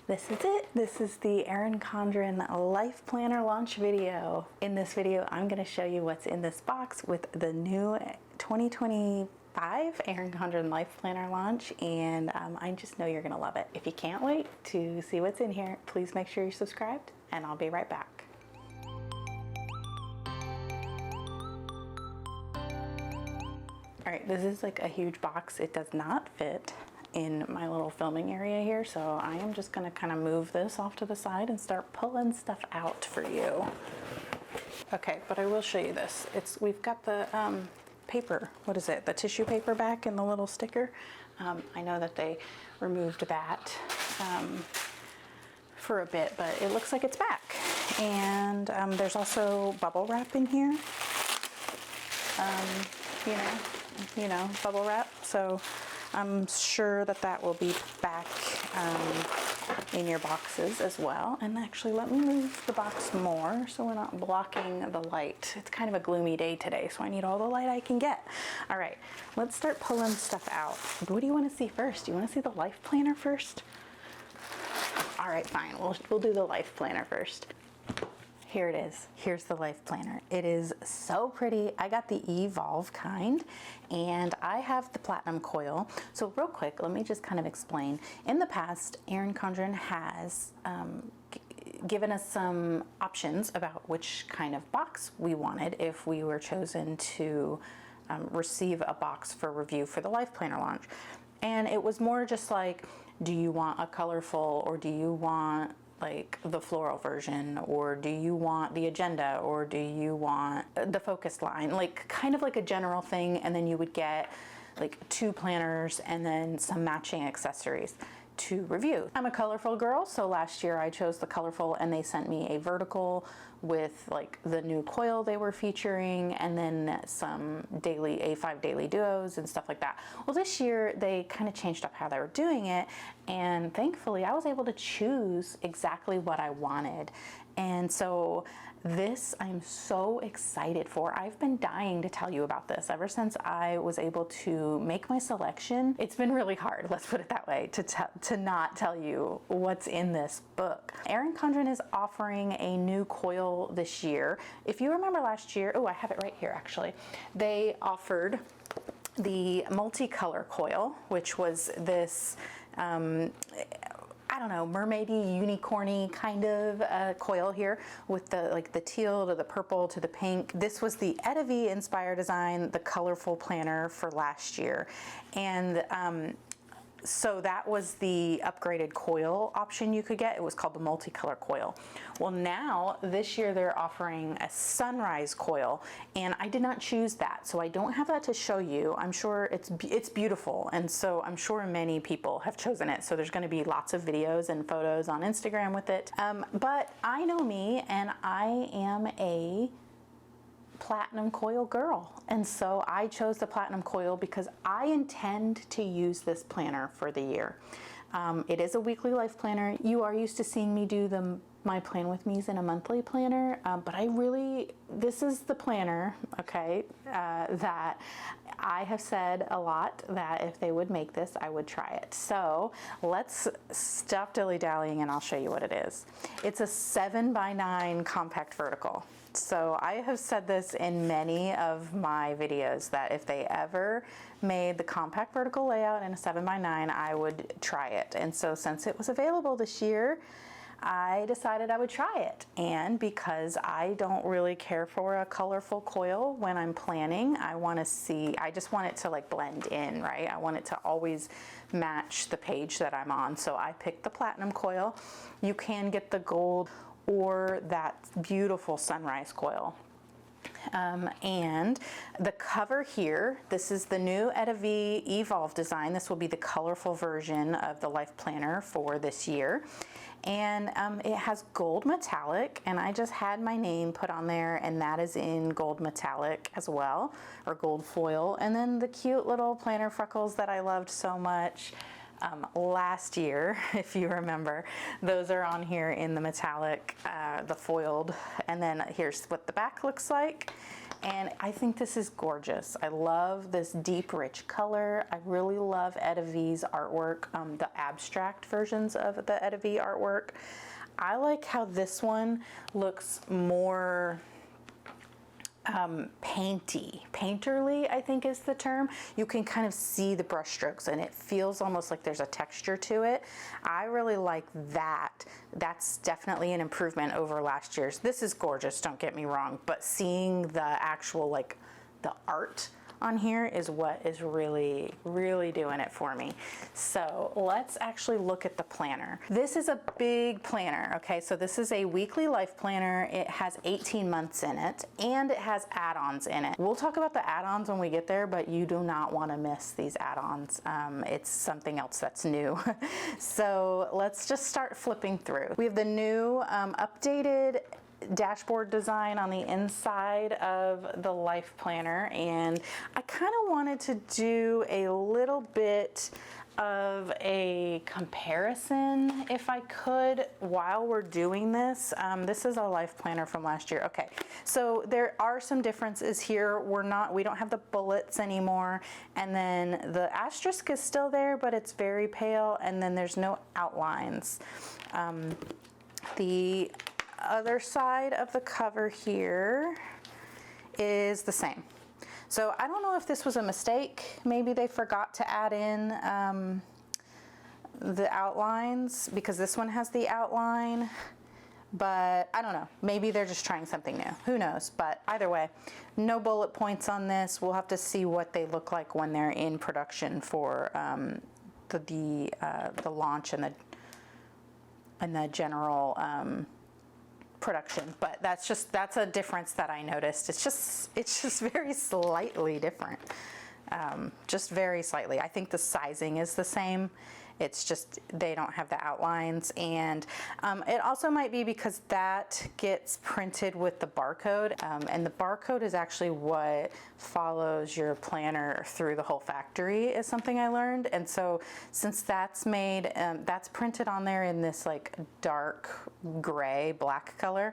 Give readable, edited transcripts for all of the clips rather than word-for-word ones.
This is it. This is the Erin Condren LifePlanner launch video. In this video, I'm going to show you what's in this box with the new 2025 Erin Condren LifePlanner launch, and I just know you're going to love it. If you can't wait to see what's in here, please make sure you're subscribed, and I'll be right back. All right, this is like a huge box. It does not fit in my little filming area here, so I am just gonna kind of move this off to the side and start pulling stuff out for you. Okay, but I will show you this. We've got the paper, what is it? The tissue paper back in the little sticker. I know that they removed that for a bit, but it looks like it's back. And there's also bubble wrap in here. You know, bubble wrap. So I'm sure that that will be back in your boxes as well. And actually, let me move the box more so we're not blocking the light. It's kind of a gloomy day today, so I need all the light I can get. All right, let's start pulling stuff out. What do you want to see first? Do you want to see the Life Planner first? All right, fine. We'll do the Life Planner first. Here it is. Here's the Life Planner. It is so pretty. I got the Evolve kind, and I have the Platinum coil. So real quick, let me just kind of explain. In the past, Erin Condren has given us some options about which kind of box we wanted if we were chosen to receive a box for review for the Life Planner launch. And it was more just like, do you want a colorful, or do you want like the floral version, or do you want the agenda, or do you want the focus line, like kind of like a general thing. And then you would get like 2 planners and then some matching accessories to review. I'm a colorful girl, so last year I chose the colorful, and they sent me a vertical with like the new coil they were featuring, and then some daily A5 daily duos and stuff like that. Well, this year they kind of changed up how they were doing it, and thankfully I was able to choose exactly what I wanted. And so this I'm so excited for. I've been dying to tell you about this ever since I was able to make my selection. It's been really hard, let's put it that way, to not tell you what's in this book. Erin Condren is offering a new coil this year. If you remember last year, oh, I have it right here actually. They offered the multicolor coil, which was this I don't know, mermaidy, unicorny kind of coil here with the like the teal to the purple to the pink. This was the EttaVee inspired design, the colorful planner for last year. And so that was the upgraded coil option you could get. It was called the multicolor coil. Well, now this year they're offering a sunrise coil, and I did not choose that, so I don't have that to show you. I'm sure it's beautiful, and so I'm sure many people have chosen it. So there's going to be lots of videos and photos on Instagram with it. But I know me, and I am a platinum coil girl, and so I chose the platinum coil because I intend to use this planner for the year. It is a weekly life planner. You are used to seeing me do my plan with me's in a monthly planner, but this is the planner, okay, that I have said a lot that if they would make this, I would try it. So let's stop dilly-dallying and I'll show you what it is. It's a 7x9 compact vertical. So I have said this in many of my videos that if they ever made the compact vertical layout in a 7x9, I would try it. And so since it was available this year, I decided I would try it. And because I don't really care for a colorful coil when I'm planning, I just want it to like blend in, right? I want it to always match the page that I'm on. So I picked the platinum coil. You can get the gold or that beautiful sunrise coil. And the cover here, this is the new EttaVee Evolve design. This will be the colorful version of the Life Planner for this year. And it has gold metallic, and I just had my name put on there, and that is in gold metallic as well, or gold foil. And then the cute little planner freckles that I loved so much. last year, if you remember. Those are on here in the metallic, the foiled, and then here's what the back looks like. And I think this is gorgeous. I love this deep, rich color. I really love EttaVee's artwork, the abstract versions of the EttaVee artwork. I like how this one looks more painterly, I think is the term. You can kind of see the brush strokes and it feels almost like there's a texture to it. I really like that. That's definitely an improvement over last year's. This is gorgeous, don't get me wrong, but seeing the actual, like, the art on here is what is really, really doing it for me. So let's actually look at the planner. This is a big planner, okay? So this is a weekly life planner. It has 18 months in it, and it has add-ons in it. We'll talk about the add-ons when we get there, but you do not want to miss these add-ons. It's something else that's new. So let's just start flipping through. We have the new updated dashboard design on the inside of the life planner, and I kind of wanted to do a little bit of a comparison if I could while we're doing this. This is a life planner from last year. Okay, so there are some differences here. We don't have the bullets anymore, and then the asterisk is still there, but it's very pale, and then there's no outlines. The other side of the cover here is the same. So I don't know if this was a mistake. Maybe they forgot to add in the outlines, because this one has the outline, but I don't know. Maybe they're just trying something new. Who knows? But either way, no bullet points on this. We'll have to see what they look like when they're in production for the launch and the general production. But that's a difference that I noticed. It's just very slightly different, just very slightly. I think the sizing is the same. It's just they don't have the outlines, and it also might be because that gets printed with the barcode, and the barcode is actually what follows your planner through the whole factory, is something I learned. And so since that's made, that's printed on there in this like dark gray, black color,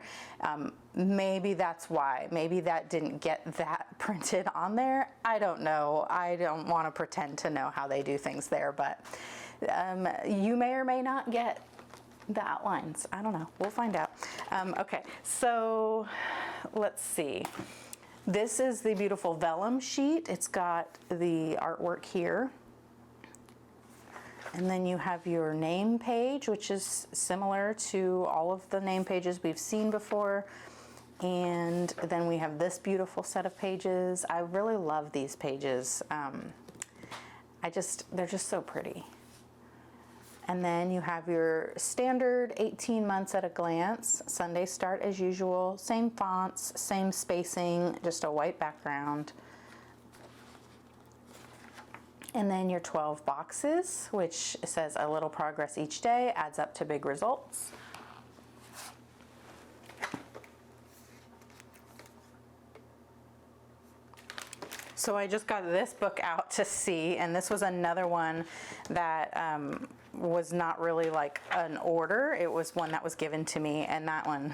maybe that's why. Maybe that didn't get that printed on there. I don't know. I don't want to pretend to know how they do things there, but you may or may not get the outlines. I don't know. We'll find out. Okay, so let's see. This is the beautiful vellum sheet. It's got the artwork here. And then you have your name page, which is similar to all of the name pages we've seen before. And then we have this beautiful set of pages. I really love these pages. They're just so pretty. And then you have your standard 18 months at a glance, Sunday start as usual, same fonts, same spacing, just a white background. And then your 12 boxes, which says a little progress each day adds up to big results. So I just got this book out to see, and this was another one that was not really like an order. It was one that was given to me, and that one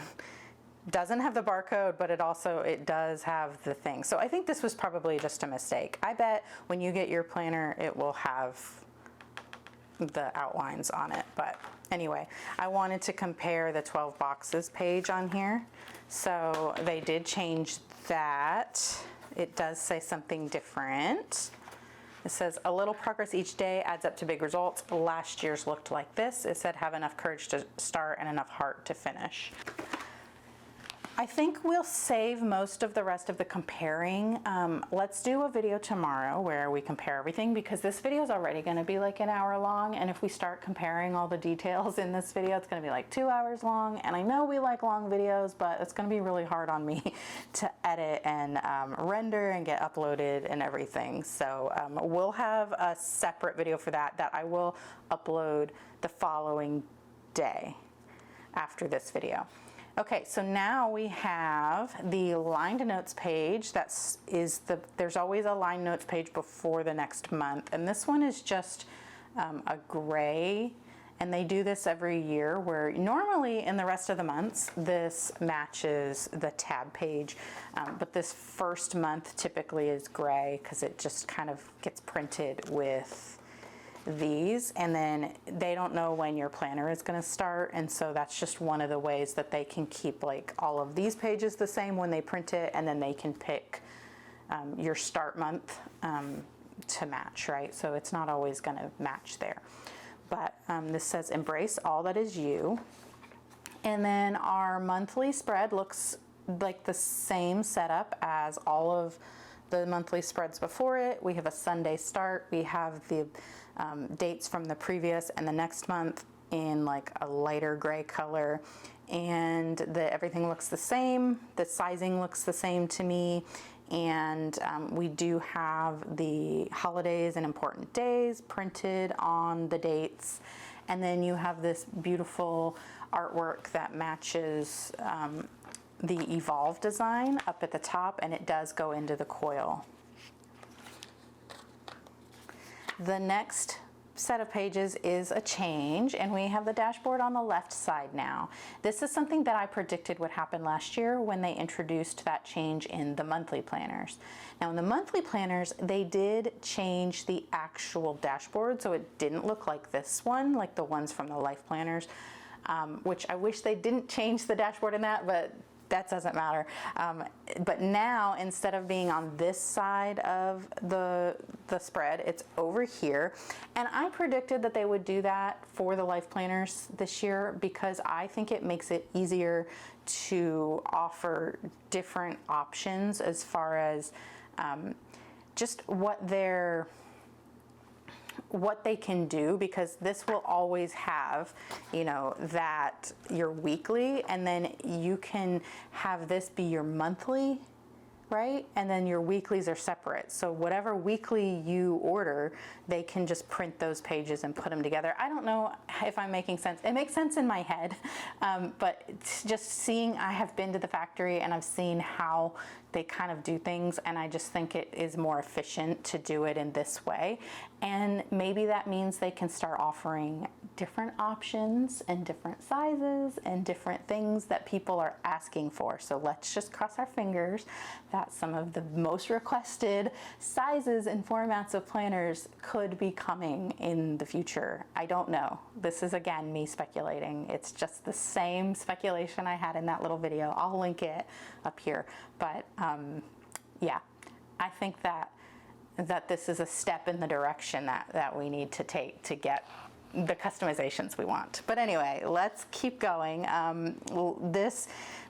doesn't have the barcode, but it does have the thing. So I think this was probably just a mistake. I bet when you get your planner, it will have the outlines on it. But anyway, I wanted to compare the 12 boxes page on here. So they did change that. It does say something different. It says a little progress each day adds up to big results. Last year's looked like this. It said have enough courage to start and enough heart to finish. I think we'll save most of the rest of the comparing. Let's do a video tomorrow where we compare everything, because this video is already going to be like an hour long, and if we start comparing all the details in this video, it's going to be like 2 hours long. And I know we like long videos, but it's going to be really hard on me to edit and render and get uploaded and everything. So we'll have a separate video for that I will upload the following day after this video. Okay, so now we have the lined notes page. There's always a lined notes page before the next month, and this one is just a gray, and they do this every year where normally in the rest of the months this matches the tab page, but this first month typically is gray because it just kind of gets printed with these, and then they don't know when your planner is going to start, and so that's just one of the ways that they can keep like all of these pages the same when they print it, and then they can pick your start month to match, right? So it's not always going to match there. But this says embrace all that is you. And then our monthly spread looks like the same setup as all of the monthly spreads before it. We have a Sunday start. We have the dates from the previous and the next month in like a lighter gray color, and everything looks the same. The sizing looks the same to me, and we do have the holidays and important days printed on the dates, and then you have this beautiful artwork that matches the Evolve design up at the top, and it does go into the coil. The next set of pages is a change, and we have the dashboard on the left side now. This is something that I predicted would happen last year when they introduced that change in the monthly planners. Now in the monthly planners, they did change the actual dashboard, so it didn't look like this one, like the ones from the Life Planners, which I wish they didn't change the dashboard in that, but that doesn't matter. But now, instead of being on this side of the spread, it's over here. And I predicted that they would do that for the Life Planners this year because I think it makes it easier to offer different options as far as just what they can do, because this will always have, you know, that your weekly, and then you can have this be your monthly, right? And then your weeklies are separate. So whatever weekly you order, they can just print those pages and put them together. I don't know if I'm making sense. It makes sense in my head, but it's just seeing, I have been to the factory and I've seen how they kind of do things, and I just think it is more efficient to do it in this way. And maybe that means they can start offering different options and different sizes and different things that people are asking for. So let's just cross our fingers that some of the most requested sizes and formats of planners could be coming in the future. I don't know. This is again me speculating. It's just the same speculation I had in that little video. I'll link it up here. But yeah, I think that this is a step in the direction that we need to take to get the customizations we want. But anyway, let's keep going.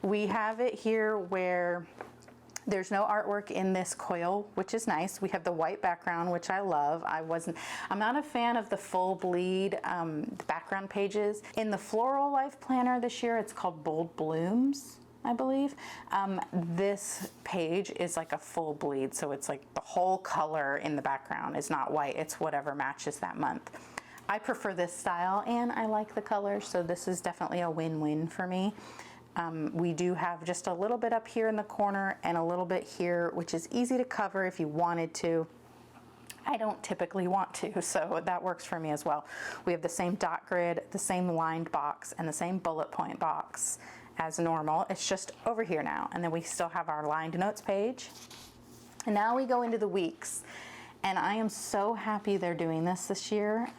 We have it here where there's no artwork in this coil, which is nice. We have the white background, which I love. I'm not a fan of the full bleed background pages. In the Floral Life Planner this year, it's called Bold Blooms, I believe. This page is like a full bleed, so it's like the whole color in the background is not white, it's whatever matches that month. I prefer this style and I like the color, so this is definitely a win-win for me. We do have just a little bit up here in the corner and a little bit here, which is easy to cover if you wanted to. I don't typically want to, so that works for me as well. We have the same dot grid, the same lined box, and the same bullet point box as normal. It's just over here now. And then we still have our lined notes page. And now we go into the weeks. And I am so happy they're doing this year.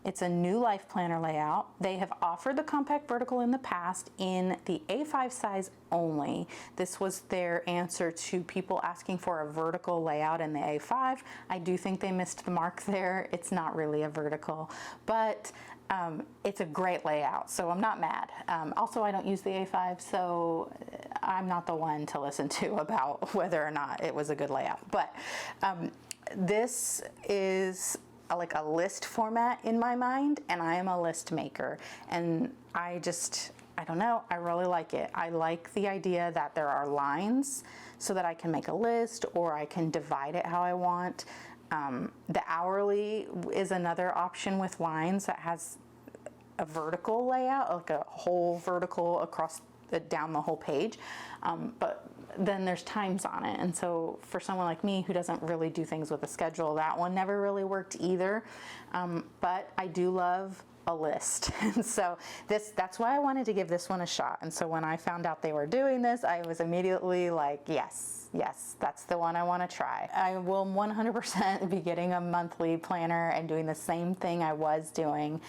It's a new Life Planner layout. They have offered the compact vertical in the past in the A5 size only. This was their answer to people asking for a vertical layout in the A5. I do think they missed the mark there. It's not really a vertical, but it's a great layout, so I'm not mad. Also, I don't use the A5, so I'm not the one to listen to about whether or not it was a good layout. But this is like a list format in my mind, and I am a list maker, and I don't know, I really like it. I like the idea that there are lines so that I can make a list or I can divide it how I want. The hourly is another option with lines that has a vertical layout, like a whole vertical across down the whole page. But then there's times on it. And so for someone like me who doesn't really do things with a schedule, that one never really worked either. But I do love a list. And so that's why I wanted to give this one a shot. And so when I found out they were doing this, I was immediately like, yes, that's the one I want to try. I will 100% be getting a monthly planner and doing the same thing I was doing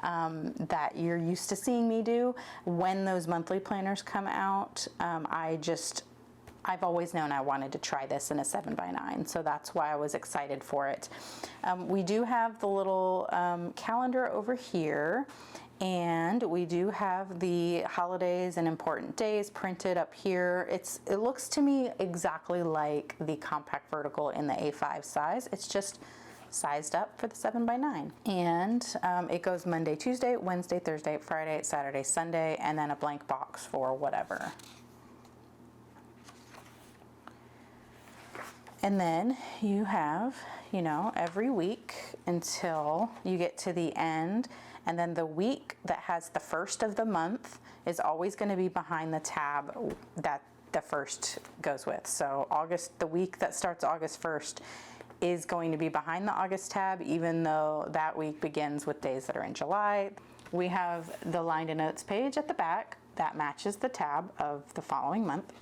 that you're used to seeing me do. When those monthly planners come out, I've always known I wanted to try this in a 7x9, so that's why I was excited for it. We do have the little calendar over here, and we do have the holidays and important days printed up here. It looks to me exactly like the compact vertical in the A5 size. It's just sized up for the 7x9. And it goes Monday, Tuesday, Wednesday, Thursday, Friday, Saturday, Sunday, and then a blank box for whatever. And then you have, every week until you get to the end. And then the week that has the first of the month is always going to be behind the tab that the first goes with. So the week that starts August 1st is going to be behind the August tab, even though that week begins with days that are in July. We have the line to notes page at the back that matches the tab of the following month.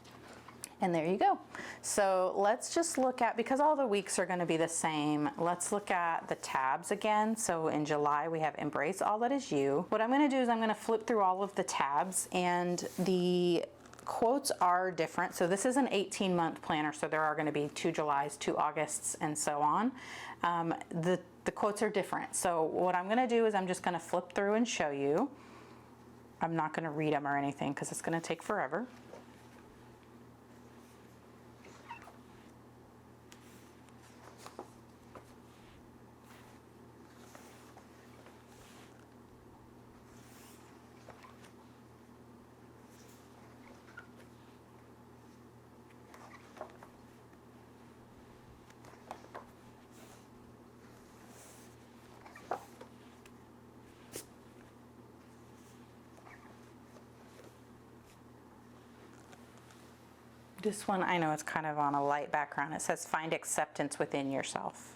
And there you go. So let's just look at, because all the weeks are going to be the same, let's look at the tabs again. So in July we have Embrace All That Is You. What I'm going to do is I'm going to flip through all of the tabs, and the quotes are different. So this is an 18-month planner, so there are going to be 2 Julys, 2 Augusts, and so on. The quotes are different. So what I'm going to do is I'm just going to flip through and show you. I'm not going to read them or anything because it's going to take forever. This one, I know it's kind of on a light background. It says find acceptance within yourself.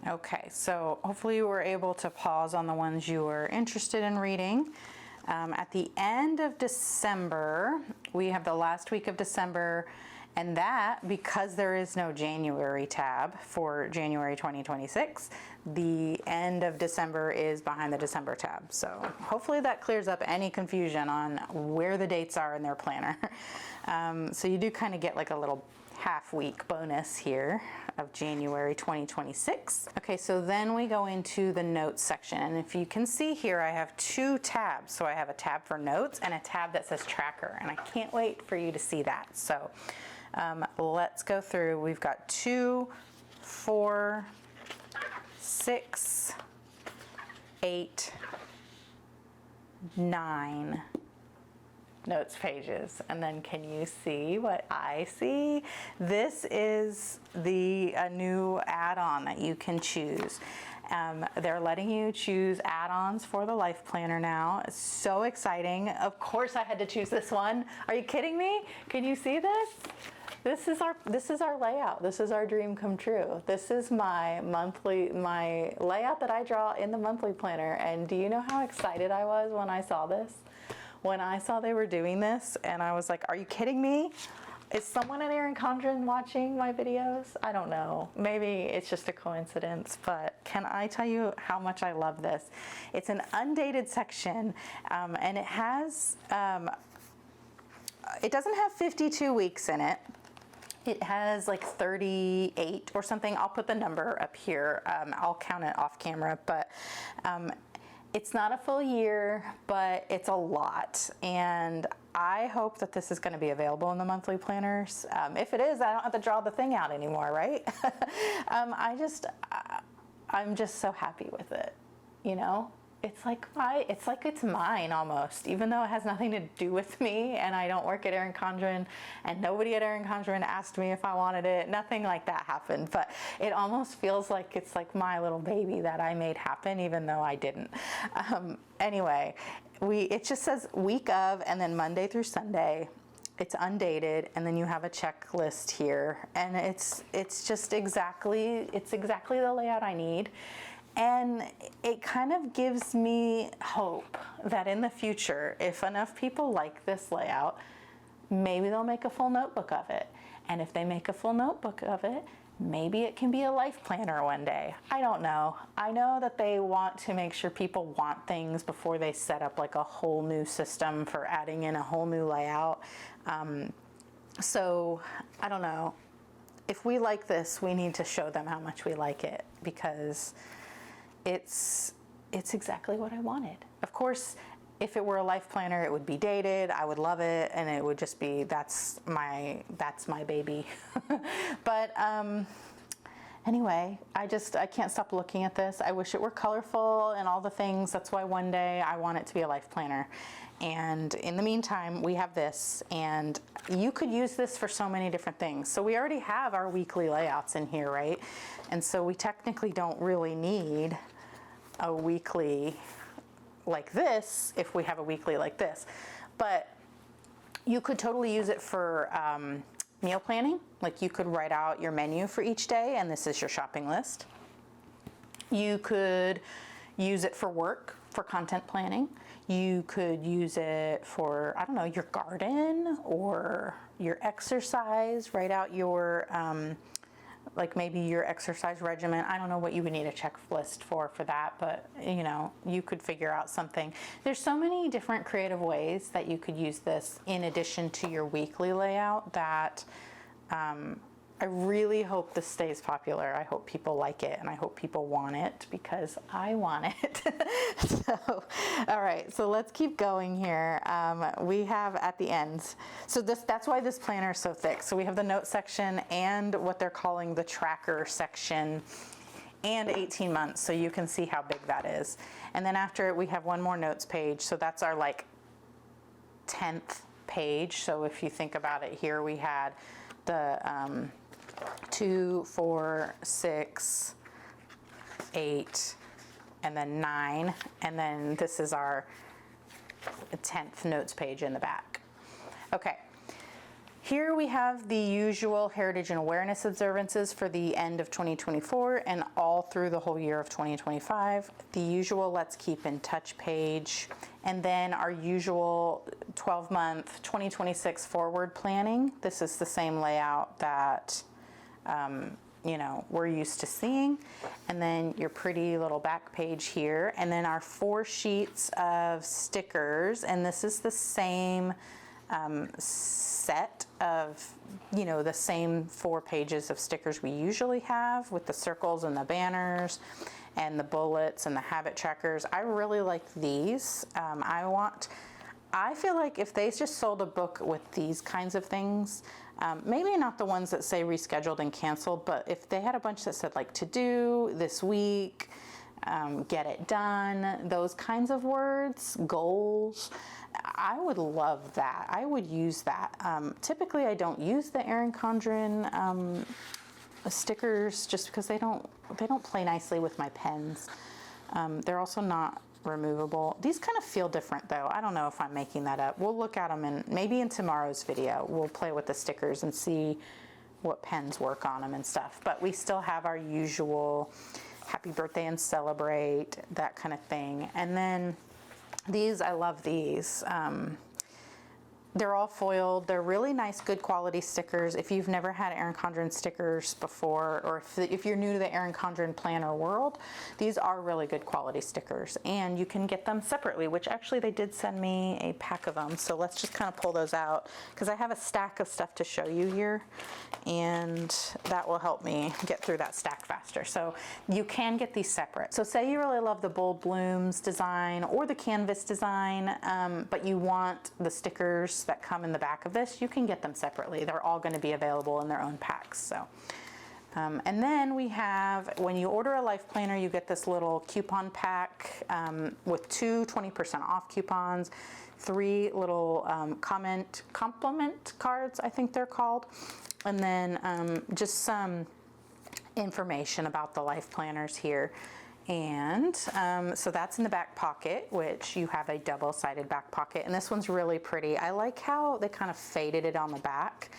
Okay, so hopefully you were able to pause on the ones you were interested in reading. At the end of December, we have the last week of December, and that, because there is no January tab for January 2026, the end of December is behind the December tab. So hopefully that clears up any confusion on where the dates are in their planner. So you do kind of get like a little half-week bonus here of January 2026. Okay, so then we go into the notes section, and if you can see here, I have 2 tabs. So I have a tab for notes and a tab that says tracker, and I can't wait for you to see that. So let's go through. We've got 2, 4, 6, 8, 9 notes pages. And then can you see what I see? This is the new add-on that you can choose. They're letting you choose add-ons for the Life Planner now. It's so exciting. Of course I had to choose this one. Are you kidding me? Can you see this? This is our layout. This is our dream come true. This is my layout that I draw in the monthly planner. And do you know how excited I was when I saw this? When I saw they were doing this, and I was like, are you kidding me? Is someone at Erin Condren watching my videos? I don't know. Maybe it's just a coincidence, but can I tell you how much I love this? It's an undated section, and it has, it doesn't have 52 weeks in it. It has like 38 or something. I'll put the number up here. I'll count it off camera, but it's not a full year, but it's a lot. And I hope that this is going to be available in the monthly planners. If it is, I don't have to draw the thing out anymore, right? I'm just so happy with it, you know? it's mine almost, even though it has nothing to do with me, and I don't work at Erin Condren, and nobody at Erin Condren asked me if I wanted it. Nothing like that happened, but it almost feels like it's like my little baby that I made happen, even though I didn't. Anyway, it just says week of, and then Monday through Sunday. It's undated, and then you have a checklist here, and it's exactly the layout I need. And it kind of gives me hope that in the future, if enough people like this layout, maybe they'll make a full notebook of it. And if they make a full notebook of it, maybe it can be a life planner one day. I don't know. I know that they want to make sure people want things before they set up like a whole new system for adding in a whole new layout. So I don't know. If we like this, we need to show them how much we like it, because it's exactly what I wanted. Of course, if it were a life planner, it would be dated. I would love it, and it would just be, that's my baby. But anyway, I can't stop looking at this. I wish it were colorful and all the things. That's why one day I want it to be a life planner. And in the meantime, we have this, and you could use this for so many different things. So we already have our weekly layouts in here, right? And so we technically don't really need a weekly like this if we have a weekly like this. But you could totally use it for meal planning. Like you could write out your menu for each day, and this is your shopping list. You could use it for work, for content planning. You could use it for, I don't know, your garden or your exercise. Write out your like maybe your exercise regimen. I don't know what you would need a checklist for that, but you know, you could figure out something. There's so many different creative ways that you could use this in addition to your weekly layout that I really hope this stays popular. I hope people like it, and I hope people want it, because I want it. So, all right, so let's keep going here. We have at the end, so that's why this planner is so thick. So we have the note section and what they're calling the tracker section, and 18 months, so you can see how big that is. And then after it, we have one more notes page, so that's our like 10th page. So if you think about it, here we had the 2, 4, 6, 8, and then 9, and then this is our 10th notes page in the back. Okay, here we have the usual Heritage and Awareness observances for the end of 2024 and all through the whole year of 2025. The usual Let's Keep in Touch page, and then our usual 12-month 2026 forward planning. This is the same layout that you know, we're used to seeing. And then your pretty little back page here, and then our 4 sheets of stickers, and this is the same set of, you know, the same 4 pages of stickers we usually have, with the circles and the banners and the bullets and the habit trackers. I really like these. I feel like if they just sold a book with these kinds of things, maybe not the ones that say rescheduled and canceled, but if they had a bunch that said like to do, this week, get it done, those kinds of words, goals, I would love that. I would use that. Typically I don't use the Erin Condren stickers just because they don't play nicely with my pens. They're also not removable. These kind of feel different though. I don't know if I'm making that up. We'll look at them, and maybe in tomorrow's video we'll play with the stickers and see what pens work on them and stuff. But we still have our usual happy birthday and celebrate, that kind of thing. And then these, I love these. They're all foiled. They're really nice, good quality stickers. If you've never had Erin Condren stickers before, or if you're new to the Erin Condren planner world, these are really good quality stickers, and you can get them separately, which actually they did send me a pack of them. So let's just kind of pull those out, because I have a stack of stuff to show you here, and that will help me get through that stack faster. So you can get these separate. So say you really love the bold blooms design or the canvas design, but you want the stickers that come in the back of this, you can get them separately. They're all going to be available in their own packs. So And then we have, when you order a Life Planner, you get this little coupon pack with 2 20% off coupons, 3 little compliment cards, I think they're called, and then just some information about the Life Planners here. And so that's in the back pocket, which you have a double-sided back pocket, and this one's really pretty. I like how they kind of faded it on the back,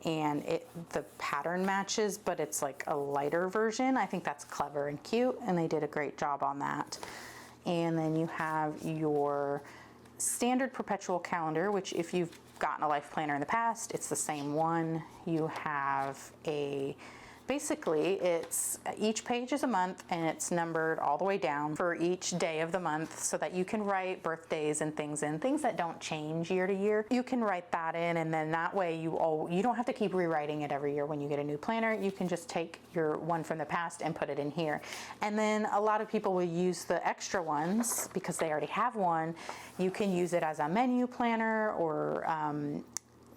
and the pattern matches, but it's like a lighter version. I think that's clever and cute, and they did a great job on that. And then you have your standard perpetual calendar, which if you've gotten a Life Planner in the past, it's the same one. You have basically, it's each page is a month, and it's numbered all the way down for each day of the month, so that you can write birthdays and things that don't change year to year. You can write that in, and then that way you don't have to keep rewriting it every year when you get a new planner. You can just take your one from the past and put it in here. And then a lot of people will use the extra ones because they already have one. You can use it as a menu planner, or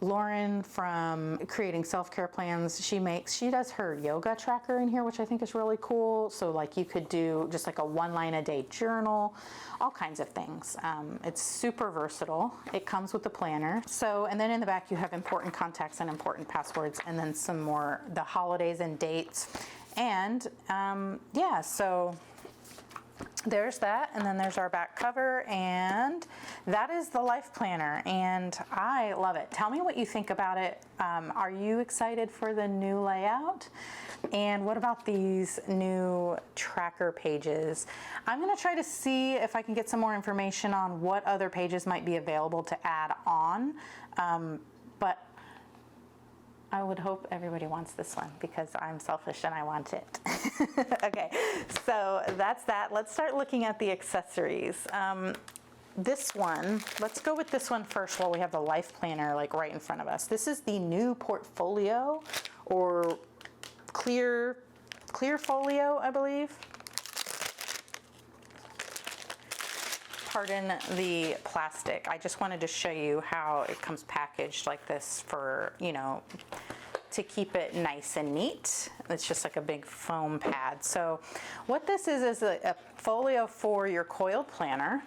Lauren from Creating Self-Care Plans, she does her yoga tracker in here, which I think is really cool. So like you could do just like a 1 line a day journal, all kinds of things. It's super versatile. It comes with the planner. So, and then in the back you have important contacts and important passwords, and then some more, the holidays and dates. And yeah, so there's that, and then there's our back cover, and that is the Life Planner, and I love it. Tell me what you think about it. Are you excited for the new layout? And what about these new tracker pages? I'm going to try to see if I can get some more information on what other pages might be available to add on, but I would hope everybody wants this one because I'm selfish and I want it. Okay, so that's that. Let's start looking at the accessories. This one, let's go with this one first while we have the Life Planner like right in front of us. This is the new Portfolio, or clear folio, I believe. Pardon the plastic. I just wanted to show you how it comes packaged like this for, you know, to keep it nice and neat. It's just like a big foam pad. So what this is a folio for your coiled planner,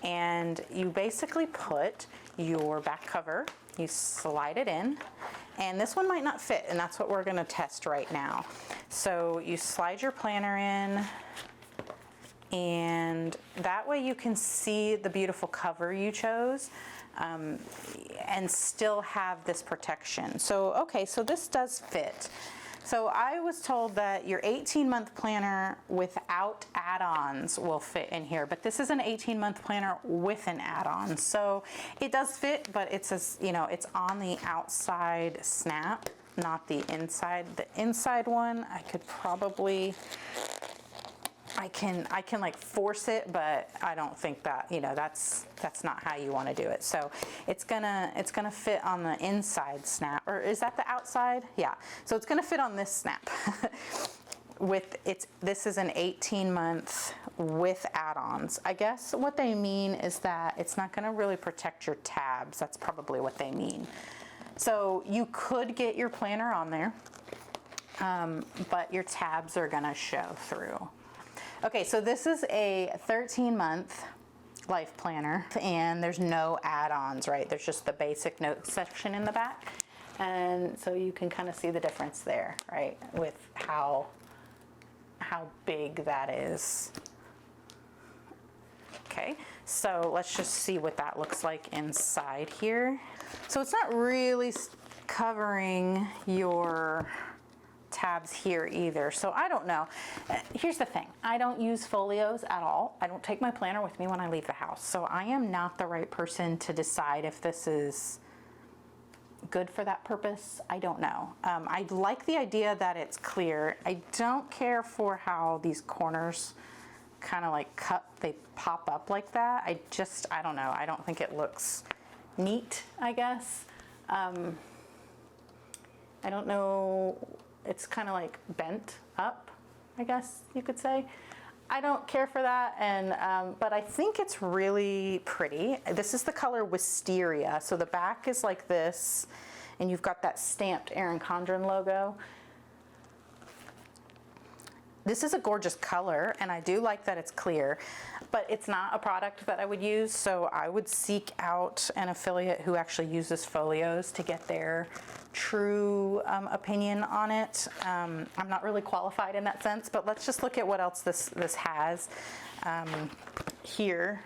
and you basically put your back cover, you slide it in, and this one might not fit, and that's what we're going to test right now. So you slide your planner in, and that way you can see the beautiful cover you chose, and still have this protection. So, okay, so this does fit. So I was told that your 18-month planner without add-ons will fit in here, but this is an 18-month planner with an add-on. So it does fit, but it's, you know, it's on the outside snap, not the inside. The inside one, I could probably, I can like force it, but I don't think that, you know, that's not how you want to do it. So it's gonna fit on the inside snap, or is that the outside? Yeah. So it's gonna fit on this snap. This is an 18-month with add-ons. I guess what they mean is that it's not gonna really protect your tabs. That's probably what they mean. So you could get your planner on there, but your tabs are gonna show through. Okay, so this is a 13-month Life Planner, and there's no add-ons, right? There's just the basic note section in the back, and so you can kind of see the difference there, right, with how big that is. Okay, so let's just see what that looks like inside here. So it's not really covering your tabs here either, so I don't know. Here's the thing, I don't use folios at all. I don't take my planner with me when I leave the house, so I am not the right person to decide if this is good for that purpose. I don't know. I like the idea that it's clear. I don't care for how these corners kind of like they pop up like that. I don't know. I don't think it looks neat, I guess. I don't know. It's kind of like bent up, I guess you could say. I don't care for that, and but I think it's really pretty. This is the color Wisteria, so the back is like this, and you've got that stamped Erin Condren logo. This is a gorgeous color, and I do like that it's clear, but it's not a product that I would use, so I would seek out an affiliate who actually uses folios to get their true opinion on it. I'm not really qualified in that sense, but let's just look at what else this has. Here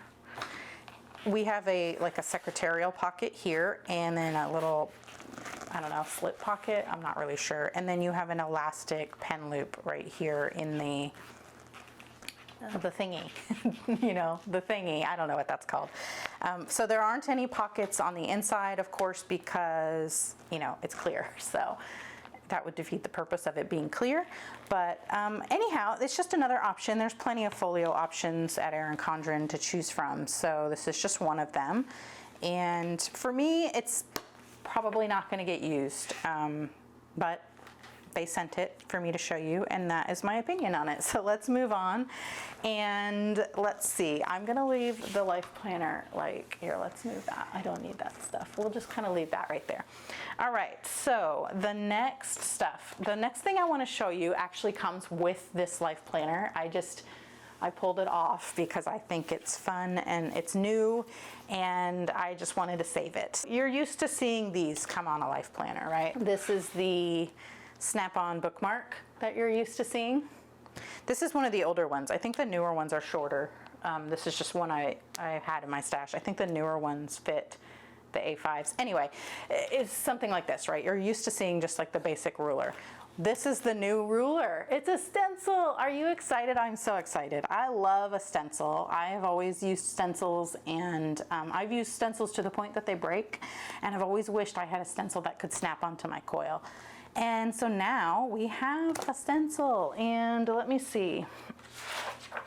we have like a secretarial pocket here, and then a little, I don't know, slip pocket, I'm not really sure. And then you have an elastic pen loop right here in the thingy, you know, the thingy, I don't know what that's called. So there aren't any pockets on the inside, of course, because, you know, it's clear. So that would defeat the purpose of it being clear. But anyhow, it's just another option. There's plenty of folio options at Erin Condren to choose from. So this is just one of them. And for me, it's probably not going to get used, but they sent it for me to show you, and that is my opinion on it. So let's move on, and let's see. I'm going to leave the Life Planner, like, here, let's move that. I don't need that stuff. We'll just kind of leave that right there. All right, so the next thing I want to show you actually comes with this Life Planner. I pulled it off because I think it's fun and it's new, and I just wanted to save it. You're used to seeing these come on a Life Planner, right? This is the snap-on bookmark that you're used to seeing. This is one of the older ones. I think the newer ones are shorter. This is just one I had in my stash. I think the newer ones fit the A5s. Anyway, it's something like this, right? You're used to seeing just like the basic ruler. This is the new ruler. It's a stencil. Are you excited? I'm so excited. I love a stencil. I have always used stencils, and I've used stencils to the point that they break, and I've always wished I had a stencil that could snap onto my coil. And so now we have a stencil, and let me see.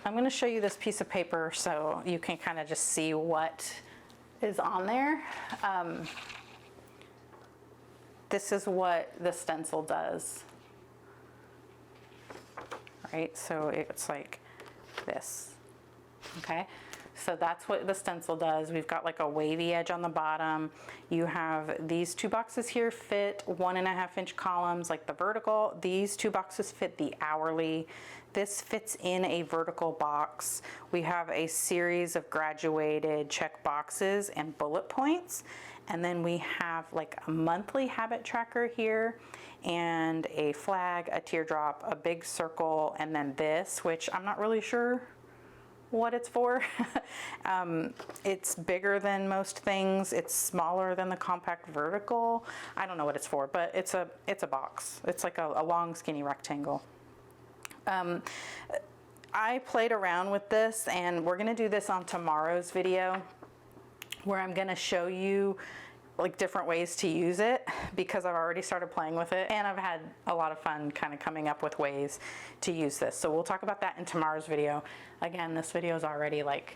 I'm going to show you this piece of paper so you can kind of just see what is on there. This is what the stencil does. Right, so it's like this, okay? So that's what the stencil does. We've got like a wavy edge on the bottom. You have these two boxes here fit 1.5 inch columns, like the vertical. These two boxes fit the hourly. This fits in a vertical box. We have a series of graduated check boxes and bullet points. And then we have like a monthly habit tracker here, and a flag, a teardrop, a big circle, and then this, which I'm not really sure what it's for. It's bigger than most things. It's smaller than the compact vertical. I don't know what it's for, but it's a box. It's like a long skinny rectangle. I played around with this, and we're gonna do this on tomorrow's video, where I'm gonna show you like different ways to use it, because I've already started playing with it, and I've had a lot of fun kind of coming up with ways to use this. So we'll talk about that in tomorrow's video. Again, this video is already like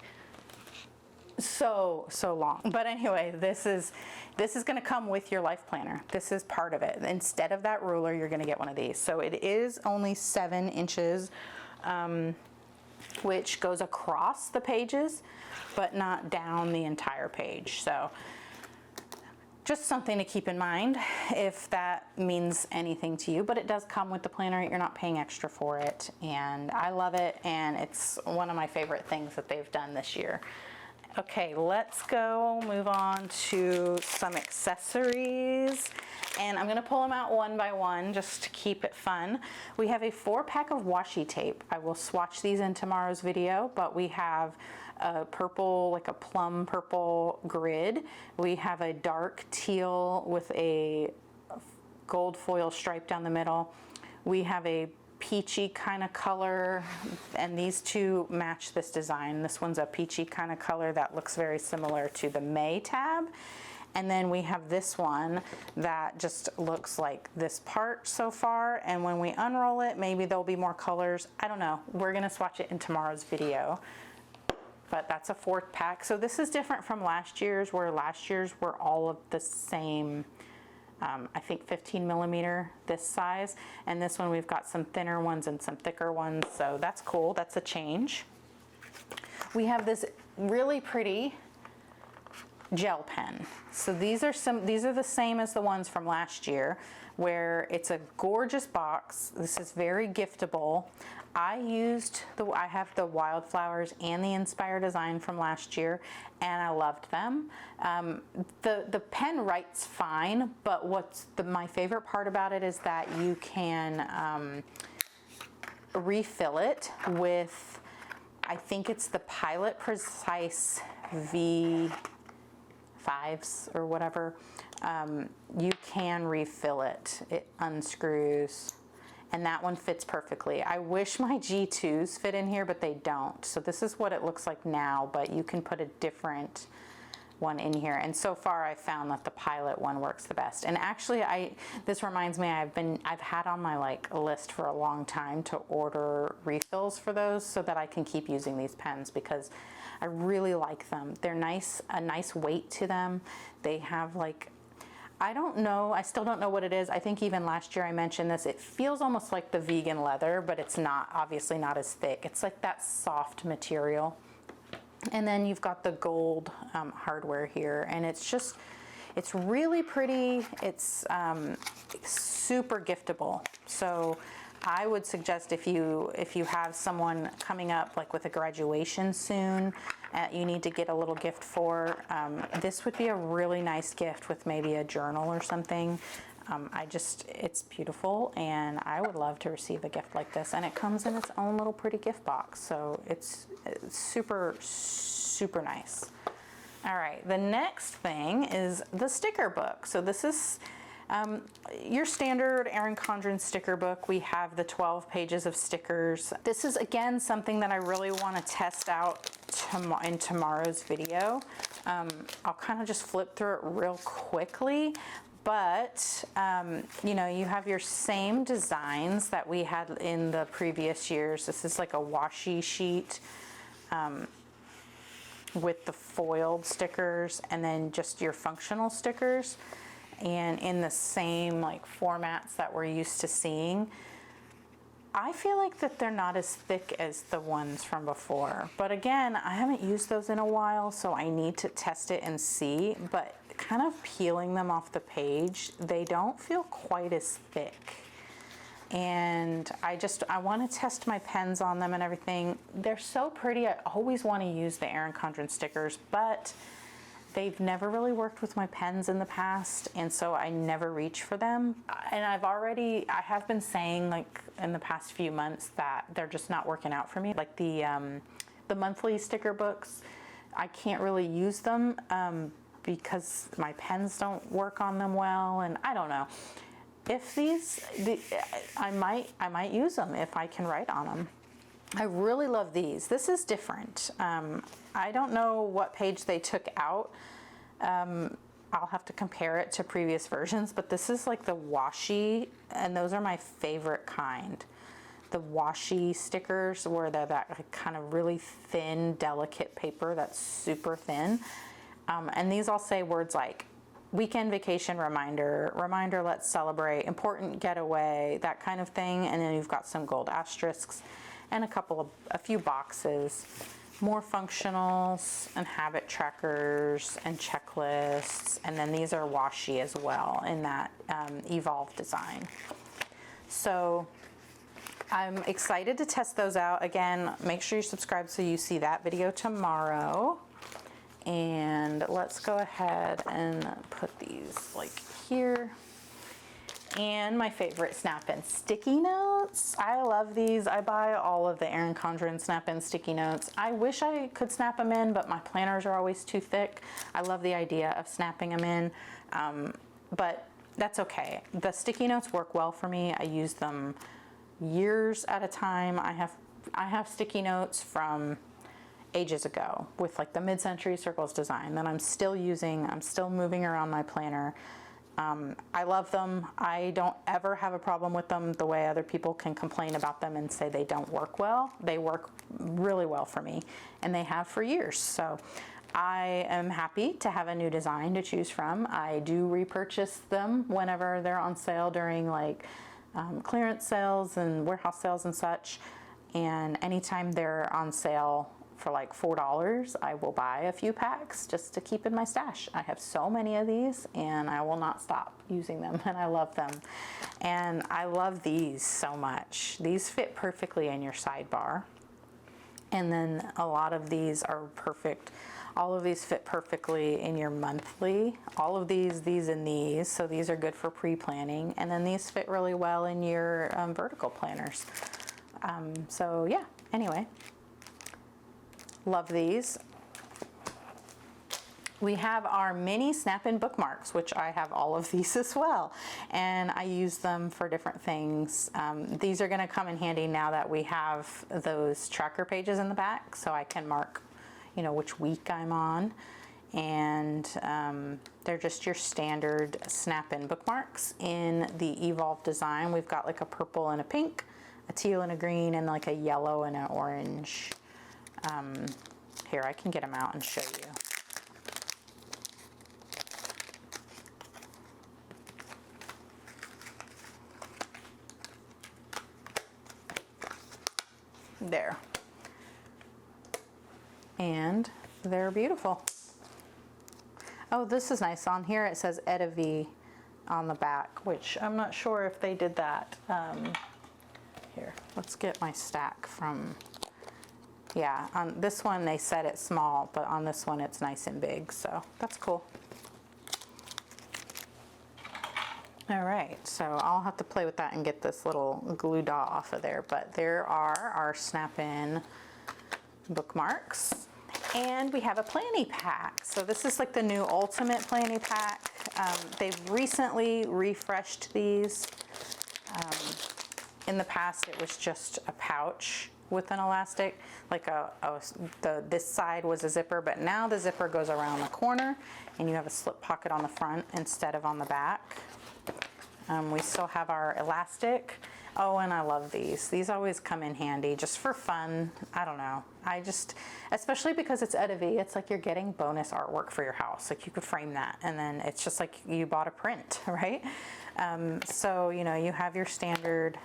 so long. But anyway, this is going to come with your Life Planner. This is part of it. Instead of that ruler, you're going to get one of these. So it is only 7 inches, which goes across the pages, but not down the entire page. So just something to keep in mind if that means anything to you, but it does come with the planner. You're not paying extra for it, and I love it, and it's one of my favorite things that they've done this year. Okay, let's go move on to some accessories, and I'm gonna pull them out one by one just to keep it fun. We have a 4-pack of washi tape. I will swatch these in tomorrow's video, but we have a purple, like a plum purple grid. We have a dark teal with a gold foil stripe down the middle. We have a peachy kind of color, and these two match this design. This one's a peachy kind of color that looks very similar to the May tab. And then we have this one that just looks like this part so far, and when we unroll it, maybe there'll be more colors. I don't know. We're gonna swatch it in tomorrow's video. But that's a 4-pack. So this is different from last year's, where last year's were all of the same, I think 15 millimeter, this size. And this one, we've got some thinner ones and some thicker ones. So that's cool, that's a change. We have this really pretty gel pen. So these are the same as the ones from last year, where it's a gorgeous box. This is very giftable. I have the wildflowers and the Inspire design from last year, and I loved them. The pen writes fine, but what's my favorite part about it is that you can refill it with, I think it's the Pilot Precise V5s or whatever. You can refill it. It unscrews. And that one fits perfectly. I wish my G2s fit in here, but they don't. So this is what it looks like now, but you can put a different one in here. And so far I found that the Pilot one works the best. And actually this reminds me, I've had on my list for a long time to order refills for those so that I can keep using these pens, because I really like them. They're nice, a nice weight to them. They have I don't know, I still don't know what it is. I think even last year I mentioned this. It feels almost like the vegan leather, but it's not, obviously not as thick. It's like that soft material. And then you've got the gold hardware here, and it's really pretty. It's super giftable. So I would suggest if you have someone coming up with a graduation soon, you need to get a little gift for, this would be a really nice gift with maybe a journal or something. It's beautiful, and I would love to receive a gift like this. And it comes in its own little pretty gift box, so it's super, super nice. All right, the next thing is the sticker book. So this is your standard Erin Condren sticker book. We have the 12 pages of stickers. This is again something that I really want to test out in tomorrow's video. I'll kind of just flip through it real quickly, but you know, you have your same designs that we had in the previous years. This is like a washi sheet with the foiled stickers, and then just your functional stickers, and in the same formats that we're used to seeing. I feel like that they're not as thick as the ones from before, but again, I haven't used those in a while, so I need to test it and see. But kind of peeling them off the page, they don't feel quite as thick. And I want to test my pens on them and everything. They're so pretty. I always want to use the Erin Condren stickers, but they've never really worked with my pens in the past, and so I never reach for them. And I have been saying in the past few months that they're just not working out for me. Like the monthly sticker books, I can't really use them because my pens don't work on them well, and I don't know. If I might use them if I can write on them. I really love these. This is different. I don't know what page they took out. I'll have to compare it to previous versions, but this is like the washi, and those are my favorite kind. The washi stickers, where they're that kind of really thin, delicate paper that's super thin. And these all say words like weekend vacation reminder, let's celebrate, important getaway, that kind of thing. And then you've got some gold asterisks and a few boxes, more functionals and habit trackers and checklists. And then these are washi as well in that Evolve design. So I'm excited to test those out. Again, make sure you subscribe so you see that video tomorrow. And let's go ahead and put these here. And my favorite snap-in sticky notes. I love these. I buy all of the Erin Condren snap-in sticky notes. I wish I could snap them in, but my planners are always too thick. I love the idea of snapping them in, but that's okay. The sticky notes work well for me. I use them years at a time. I have sticky notes from ages ago with the mid-century circles design that I'm still using. I'm still moving around my planner. I love them. I don't ever have a problem with them the way other people can complain about them and say they don't work well. They work really well for me, and they have for years. So I am happy to have a new design to choose from. I do repurchase them whenever they're on sale during clearance sales and warehouse sales and such. And anytime they're on sale for like $4, I will buy a few packs just to keep in my stash. I have so many of these and I will not stop using them, and I love them. And I love these so much. These fit perfectly in your sidebar. And then a lot of these are perfect. All of these fit perfectly in your monthly. All of these and these. So these are good for pre-planning. And then these fit really well in your vertical planners. So yeah, anyway, love these. We have our mini snap-in bookmarks, which I have all of these as well, and I use them for different things. These are going to come in handy now that we have those tracker pages in the back, so I can mark, you know, which week I'm on. And they're just your standard snap-in bookmarks in the Evolve design. We've got like a purple and a pink, a teal and a green, and like a yellow and an orange. Here, I can get them out and show you. There. And they're beautiful. Oh, this is nice. On here it says EttaVee on the back, which I'm not sure if they did that. Here, let's get my stack from, yeah, on this one they said it's small, but on this one it's nice and big, so that's cool. All right, so I'll have to play with that and get this little glue dot off of there, but there are our snap-in bookmarks. And we have a planny pack. So this is like the new ultimate planny pack. They've recently refreshed these. In the past it was just a pouch with an elastic, like this side was a zipper, but now the zipper goes around the corner and you have a slip pocket on the front instead of on the back. We still have our elastic. Oh, and I love these. These always come in handy just for fun. I don't know. Especially because it's EttaVee, it's like you're getting bonus artwork for your house. Like you could frame that and then it's just like you bought a print, right? So, you know, you have your standard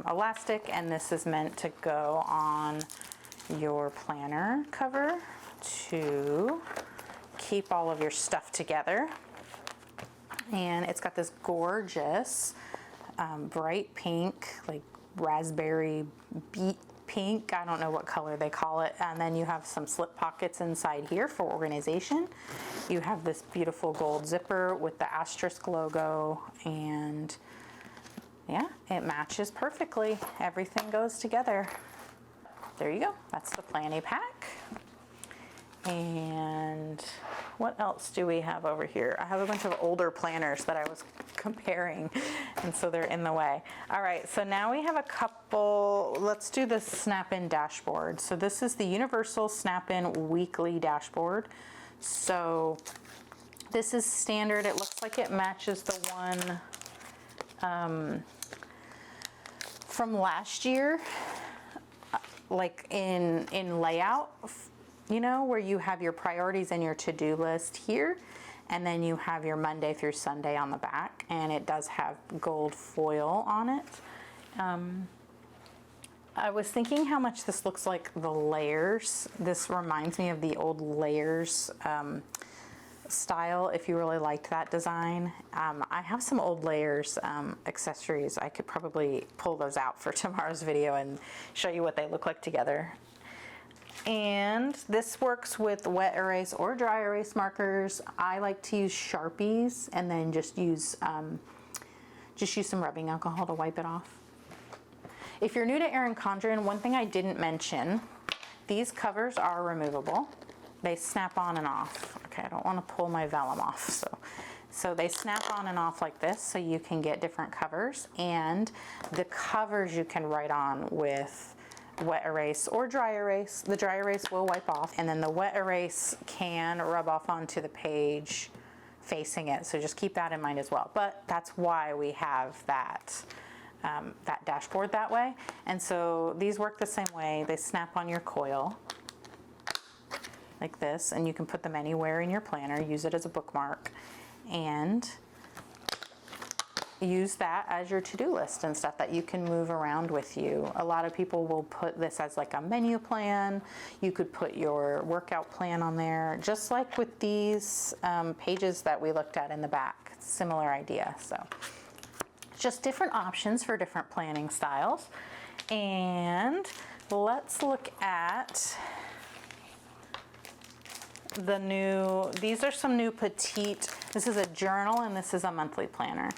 elastic, and this is meant to go on your planner cover to keep all of your stuff together. And it's got this gorgeous bright pink, like raspberry beet pink. I don't know what color they call it. And then you have some slip pockets inside here for organization. You have this beautiful gold zipper with the asterisk logo, and yeah, it matches perfectly. Everything goes together. There you go. That's the planny pack. And what else do we have over here? I have a bunch of older planners that I was comparing, and so they're in the way. All right, so now we have a couple. Let's do the snap-in dashboard. So this is the universal snap-in weekly dashboard. So this is standard. It looks like it matches the one from last year, like in layout. You know, where you have your priorities and your to-do list here, and then you have your Monday through Sunday on the back, and it does have gold foil on it. I was thinking how much this looks like the layers. This reminds me of the old layers style, if you really liked that design. I have some old layers accessories. I could probably pull those out for tomorrow's video and show you what they look like together. And this works with wet erase or dry erase markers. I like to use Sharpies and then just use some rubbing alcohol to wipe it off. If you're new to Erin Condren, one thing I didn't mention, these covers are removable. They snap on and off. Okay, I don't want to pull my vellum off. So they snap on and off like this, so you can get different covers. And the covers you can write on with wet erase or dry erase. The dry erase will wipe off, and then the wet erase can rub off onto the page facing it, so just keep that in mind as well. But that's why we have that dashboard that way. And so these work the same way. They snap on your coil like this, and you can put them anywhere in your planner, use it as a bookmark. And use that as your to-do list and stuff that you can move around with you. A lot of people will put this as like a menu plan. You could put your workout plan on there, just like with these pages that we looked at in the back. Similar idea. So just different options for different planning styles. And let's look at the new, these are some new petite, this is a journal and this is a monthly planner.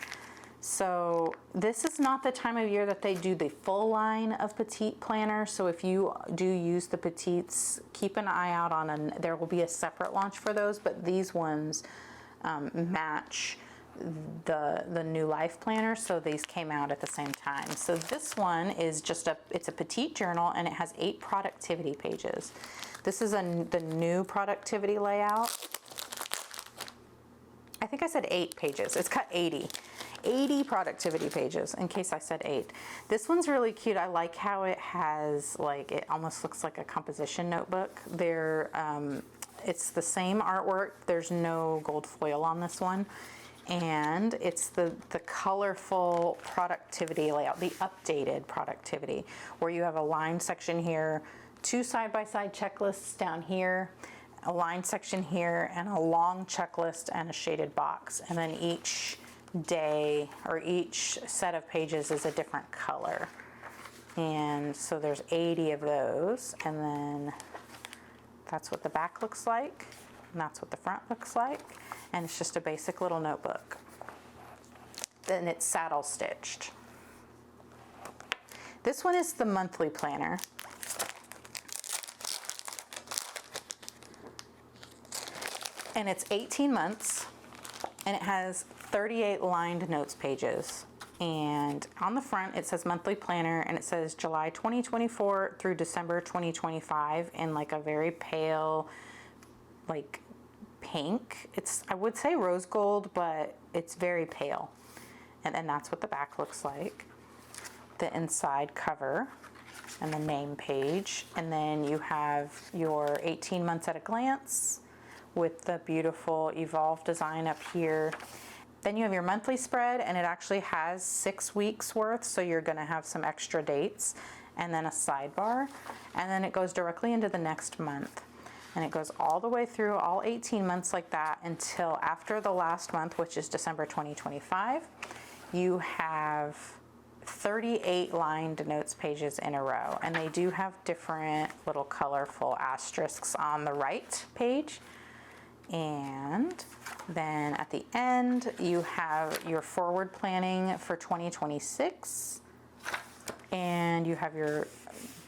So this is not the time of year that they do the full line of petite planners. So if you do use the petites, keep an eye out on there will be a separate launch for those, but these ones match the new Life Planner, so these came out at the same time. So this one is just it's a petite journal and it has 8 productivity pages. This is the new productivity layout. I think I said 8 pages. It's got 80 productivity pages, in case I said 8. This one's really cute. I like how it has, like, it almost looks like a composition notebook. It's the same artwork. There's no gold foil on this one. And it's the colorful productivity layout, the updated productivity, where you have a lined section here, 2 side-by-side checklists down here, a lined section here, and a long checklist and a shaded box. And then each day or each set of pages is a different color. And so there's 80 of those. And then that's what the back looks like. And that's what the front looks like. And it's just a basic little notebook. Then it's saddle stitched. This one is the monthly planner. And it's 18 months, and it has 38 lined notes pages. And on the front, it says monthly planner, and it says July 2024 through December 2025 in like a very pale, like pink. I would say rose gold, but it's very pale. And then that's what the back looks like. The inside cover and the name page. And then you have your 18 months at a glance with the beautiful evolved design up here. Then you have your monthly spread, and it actually has 6 weeks worth, so you're gonna have some extra dates, and then a sidebar, and then it goes directly into the next month. And it goes all the way through all 18 months like that until after the last month, which is December 2025. You have 38 lined notes pages in a row, and they do have different little colorful asterisks on the right page. And then at the end, you have your forward planning for 2026, and you have your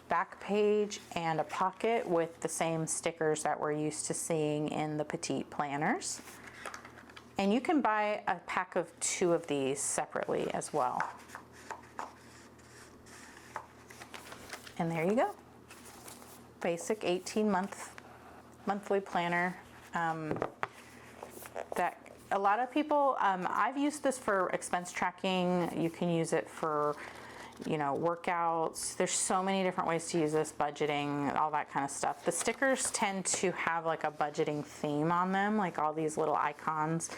back page and a pocket with the same stickers that we're used to seeing in the petite planners. And you can buy a pack of 2 of these separately as well. And there you go. Basic 18-month monthly planner. That a lot of people, I've used this for expense tracking. You can use it for, workouts. There's so many different ways to use this, budgeting, all that kind of stuff. The stickers tend to have like a budgeting theme on them, like all these little icons.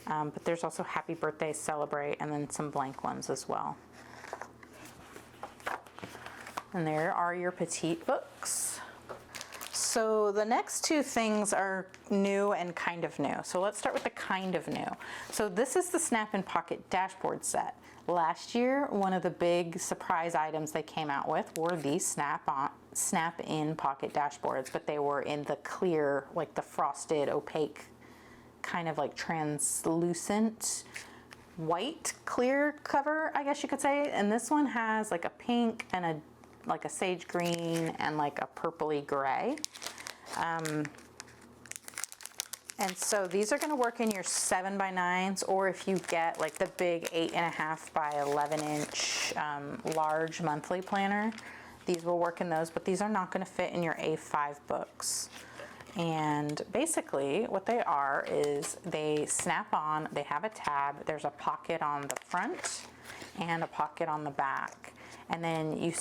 But there's also happy birthday, celebrate, and then some blank ones as well. And there are your petite books. So the next 2 things are new and kind of new. So let's start with the kind of new. So this is the Snap-in Pocket Dashboard Set. Last year, one of the big surprise items they came out with were these Snap-in Pocket Dashboards, but they were in the clear, like the frosted, opaque, kind of like translucent, white clear cover, I guess you could say. And this one has like a pink and like a sage green and like a purpley gray. And so these are gonna work in your 7x9s, or if you get like the big 8.5 by 11 inch large monthly planner, these will work in those, but these are not gonna fit in your A5 books. And basically what they are is they snap on, they have a tab, there's a pocket on the front and a pocket on the back. And then you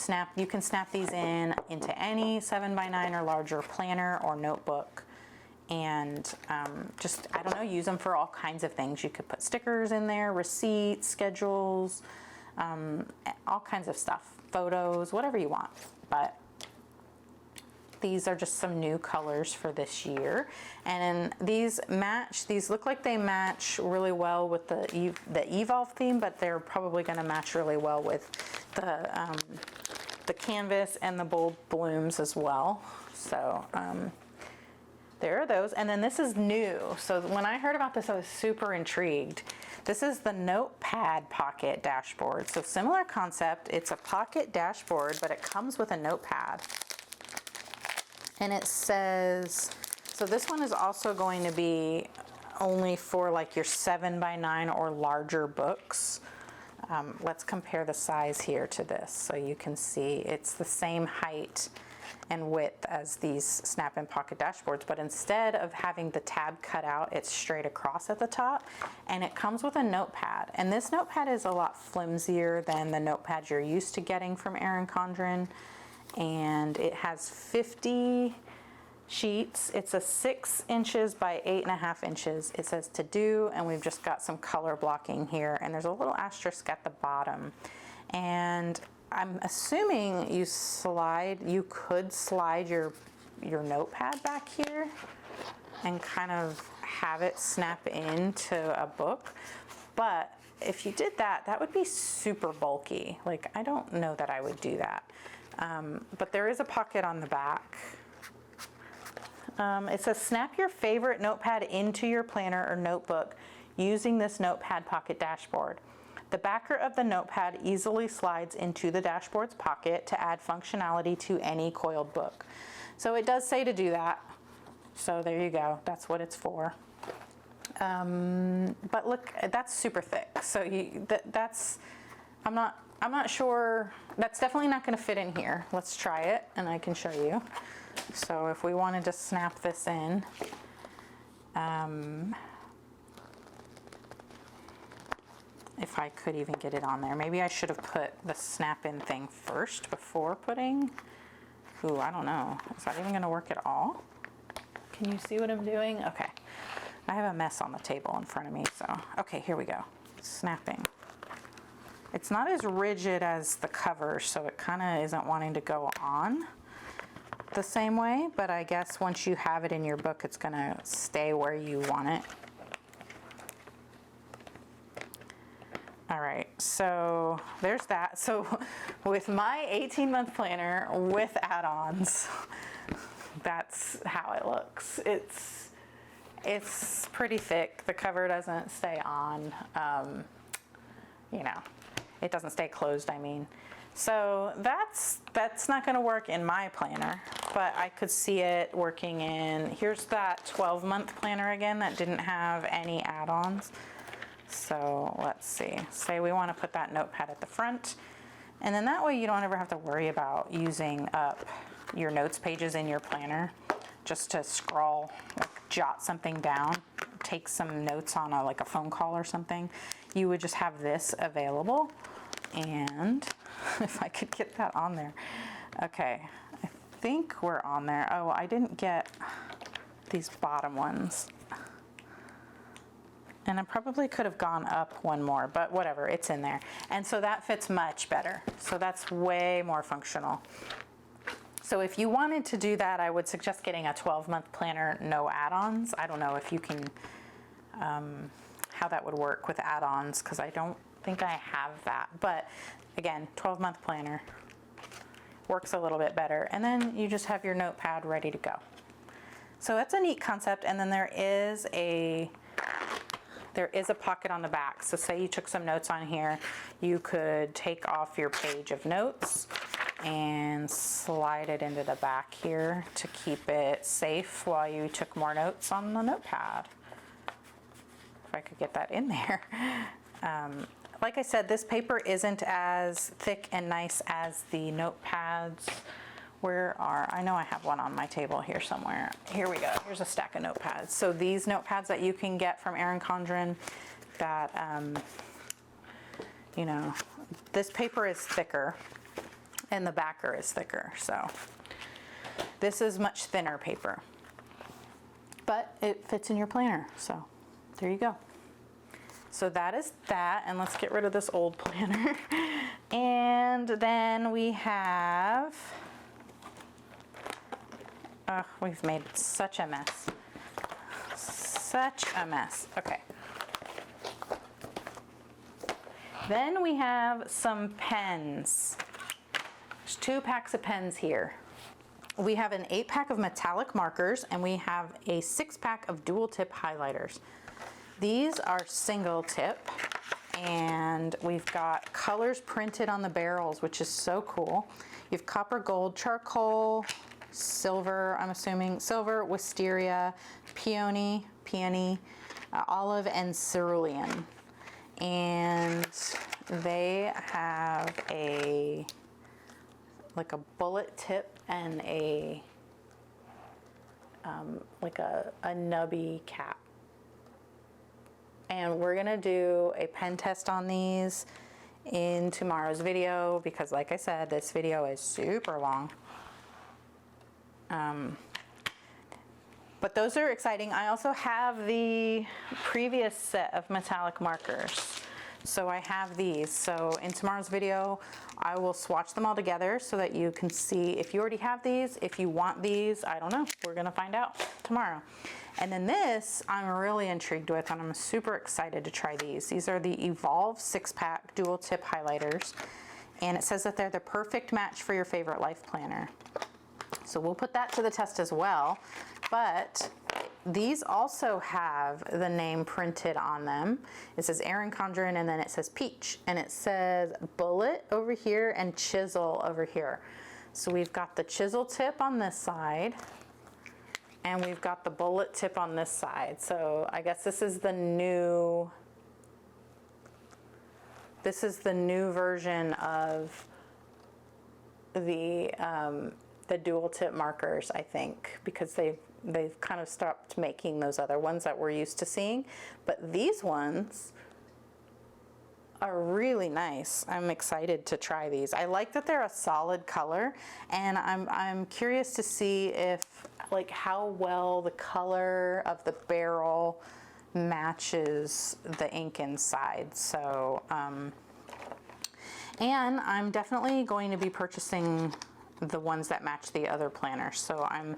can snap these into any 7x9 or larger planner or notebook. and just, I don't know, use them for all kinds of things. You could put stickers in there, receipts, schedules, all kinds of stuff, photos, whatever you want. But these are just some new colors for this year, and these look like they match really well with the Evolve theme, but they're probably going to match really well with the canvas and the bold blooms as well. So there are those. And then this is new. So when I heard about this, I was super intrigued. This is the Notepad Pocket Dashboard. So similar concept. It's a pocket dashboard, but it comes with a notepad. And it says, so this one is also going to be only for like your 7x9 or larger books. Let's compare the size here to this so you can see it's the same height and width as these snap-in pocket dashboards, but instead of having the tab cut out, it's straight across at the top, and it comes with a notepad. And this notepad is a lot flimsier than the notepad you're used to getting from Erin Condren, and it has 50 sheets. It's a 6 inches by 8.5 inches. It says to do, and we've just got some color blocking here, and there's a little asterisk at the bottom. And I'm assuming you could slide your notepad back here and kind of have it snap into a book. But if you did that, that would be super bulky. Like, I don't know that I would do that. But there is a pocket on the back. It says snap your favorite notepad into your planner or notebook using this notepad pocket dashboard. The backer of the notepad easily slides into the dashboard's pocket to add functionality to any coiled book. So it does say to do that. So there you go. That's what it's for. But look, that's super thick. So I'm not sure. That's definitely not going to fit in here. Let's try it, and I can show you. So if we wanted to snap this in, if I could even get it on there. Maybe I should have put the snap-in thing first before putting. Ooh, I don't know. Is that even going to work at all? Can you see what I'm doing? Okay. I have a mess on the table in front of me, so. Okay, here we go. Snapping. It's not as rigid as the cover, so it kind of isn't wanting to go on the same way, but I guess once you have it in your book, it's going to stay where you want it. All right, so there's that. So with my 18-month planner with add-ons, that's how it looks. It's pretty thick. The cover doesn't stay on, it doesn't stay closed, I mean. So that's not going to work in my planner, but I could see it working in, here's that 12-month planner again that didn't have any add-ons. So let's see, say we want to put that notepad at the front, and then that way you don't ever have to worry about using up your notes pages in your planner just to scroll, like jot something down, take some notes on like a phone call or something. You would just have this available. And if I could get that on there. Okay, I think we're on there. Oh, I didn't get these bottom ones. And I probably could have gone up one more, but whatever, it's in there. And so that fits much better. So that's way more functional. So if you wanted to do that, I would suggest getting a 12-month planner, no add-ons. I don't know if you can, how that would work with add-ons, because I don't think I have that. But again, 12-month planner works a little bit better. And then you just have your notepad ready to go. So that's a neat concept. And then there is a pocket on the back. So say you took some notes on here, you could take off your page of notes and slide it into the back here to keep it safe while you took more notes on the notepad. If I could get that in there. Like I said, this paper isn't as thick and nice as the notepads. I know I have one on my table here somewhere. Here we go. Here's a stack of notepads. So these notepads that you can get from Erin Condren, that, this paper is thicker and the backer is thicker. So this is much thinner paper. but it fits in your planner. So there you go. So that is that, and let's get rid of this old planner. And then we have, we've made such a mess. Such a mess. Okay. Then we have some pens. There's 2 packs of pens here. We have an 8-pack of metallic markers, and we have a 6-pack of dual tip highlighters. These are single tip, and we've got colors printed on the barrels, which is so cool. You have copper, gold, charcoal, silver, I'm assuming, silver, wisteria, peony, olive, and cerulean. And they have a like a bullet tip and a like a nubby cap. And we're gonna do a pen test on these in tomorrow's video because, like I said, this video is super long. But those are exciting. I also have the previous set of metallic markers. So I have these. So in tomorrow's video, I will swatch them all together so that you can see if you already have these, if you want these, I don't know. We're gonna find out tomorrow. And then this, I'm really intrigued with, and I'm super excited to try these. These are the Evolve 6-pack dual tip highlighters. And it says that they're the perfect match for your favorite life planner. So we'll put that to the test as well. But these also have the name printed on them. It says Erin Condren, and then it says Peach, and it says Bullet over here and Chisel over here. So we've got the chisel tip on this side, and we've got the bullet tip on this side. So I guess this is the new version of the dual tip markers, I think, because they've kind of stopped making those other ones that we're used to seeing. But these ones are really nice. I'm excited to try these. I like that they're a solid color, and I'm curious to see if, like, how well the color of the barrel matches the ink inside. So, and I'm definitely going to be purchasing the ones that match the other planners. So I'm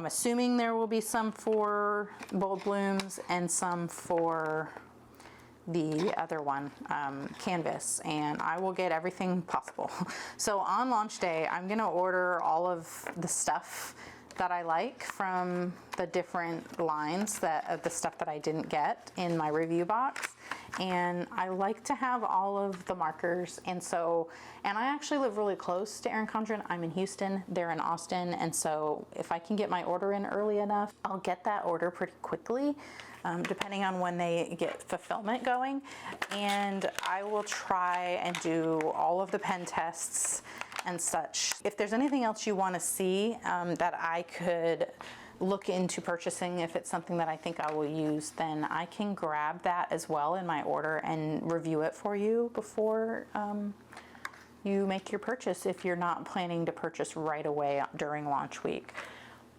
assuming there will be some for Bold Blooms and some for the other one, Canvas, and I will get everything possible. So on launch day, I'm gonna order all of the stuff that I like from the different lines, the stuff that I didn't get in my review box. And I like to have all of the markers, and I actually live really close to Erin Condren. I'm in Houston, they're in Austin, and so if I can get my order in early enough, I'll get that order pretty quickly, depending on when they get fulfillment going. And I will try and do all of the pen tests and such. If there's anything else you want to see that I could look into purchasing, if it's something that I think I will use, then I can grab that as well in my order and review it for you before you make your purchase, if you're not planning to purchase right away during launch week.